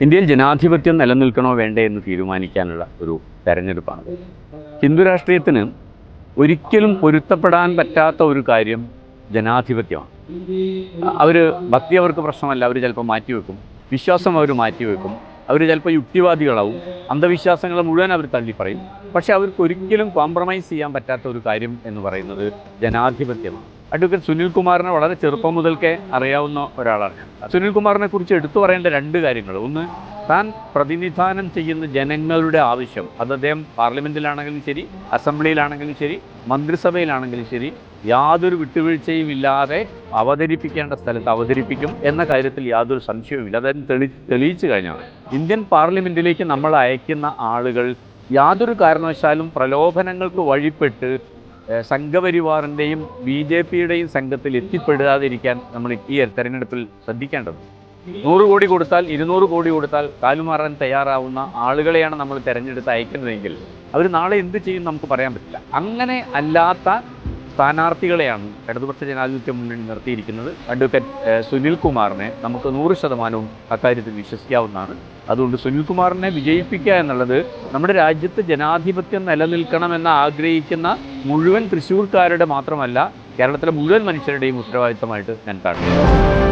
ഇന്ത്യയിൽ ജനാധിപത്യം നിലനിൽക്കണോ വേണ്ടേ എന്ന് തീരുമാനിക്കാനുള്ള ഒരു തെരഞ്ഞെടുപ്പാണ്. ഹിന്ദു രാഷ്ട്രീയത്തിന് ഒരിക്കലും പൊരുത്തപ്പെടാൻ പറ്റാത്ത ഒരു കാര്യം ജനാധിപത്യമാണ്. ഭക്തി അവർക്ക് പ്രശ്നമല്ല, അവർ ചിലപ്പോൾ മാറ്റിവെക്കും, വിശ്വാസം അവർ മാറ്റിവെക്കും, അവർ ചിലപ്പോൾ യുക്തിവാദികളാവും, അന്ധവിശ്വാസങ്ങൾ മുഴുവൻ അവർ തള്ളിപ്പറയും. പക്ഷേ അവർക്ക് ഒരിക്കലും കോംപ്രമൈസ് ചെയ്യാൻ പറ്റാത്ത ഒരു കാര്യം എന്ന് പറയുന്നത് ജനാധിപത്യമാണ്. അഡ്വക്കേറ്റ് സുനിൽകുമാറിനെ വളരെ ചെറുപ്പം മുതൽക്കേ അറിയാവുന്ന ഒരാളാണ് ഞാൻ. സുനിൽകുമാറിനെ കുറിച്ച് എടുത്തു പറയേണ്ട രണ്ട് കാര്യങ്ങൾ. ഒന്ന്, താൻ പ്രതിനിധാനം ചെയ്യുന്ന ജനങ്ങളുടെ ആവശ്യം, അത് അദ്ദേഹം പാർലമെൻറ്റിലാണെങ്കിലും ശരി, അസംബ്ലിയിലാണെങ്കിലും ശരി, മന്ത്രിസഭയിലാണെങ്കിലും ശരി, യാതൊരു വിട്ടുവീഴ്ചയും ഇല്ലാതെ അവതരിപ്പിക്കേണ്ട സ്ഥലത്ത് അവതരിപ്പിക്കും എന്ന കാര്യത്തിൽ യാതൊരു സംശയവുമില്ല. അതായത് തെളിയിച്ചു കഴിഞ്ഞാണ്. ഇന്ത്യൻ പാർലമെൻറ്റിലേക്ക് നമ്മൾ അയക്കുന്ന ആളുകൾ യാതൊരു കാരണവശാലും പ്രലോഭനങ്ങൾക്ക് വഴിപ്പെട്ട് സംഘപരിവാറിൻ്റെയും BJPയുടെയും സംഘത്തിൽ എത്തിപ്പെടാതിരിക്കാൻ നമ്മൾ ഈ തെരഞ്ഞെടുപ്പിൽ ശ്രദ്ധിക്കേണ്ടത്. 100 കോടി കൊടുത്താൽ 200 കോടി കൊടുത്താൽ കാലുമാറാൻ തയ്യാറാവുന്ന ആളുകളെയാണ് നമ്മൾ തിരഞ്ഞെടുത്ത് അയക്കുന്നതെങ്കിൽ അവർ നാളെ എന്ത് ചെയ്യും നമുക്ക് പറയാൻ പറ്റില്ല. അങ്ങനെ അല്ലാത്ത സ്ഥാനാർത്ഥികളെയാണ് ഇടതുപക്ഷ ജനാധിപത്യ മുന്നണി നിർത്തിയിരിക്കുന്നത്. അഡ്വക്കേറ്റ് സുനിൽകുമാറിനെ നമുക്ക് 100% അക്കാര്യത്തിൽ വിശ്വസിക്കാവുന്നതാണ്. അതുകൊണ്ട് സുനിൽകുമാറിനെ വിജയിപ്പിക്കുക എന്നുള്ളത് നമ്മുടെ രാജ്യത്ത് ജനാധിപത്യം നിലനിൽക്കണമെന്ന് ആഗ്രഹിക്കുന്ന മുഴുവൻ തൃശ്ശൂർക്കാരുടെ മാത്രമല്ല, കേരളത്തിലെ മുഴുവൻ മനുഷ്യരുടെയും ഉത്തരവാദിത്തമായിട്ട് ഞാൻ കാണുന്നു.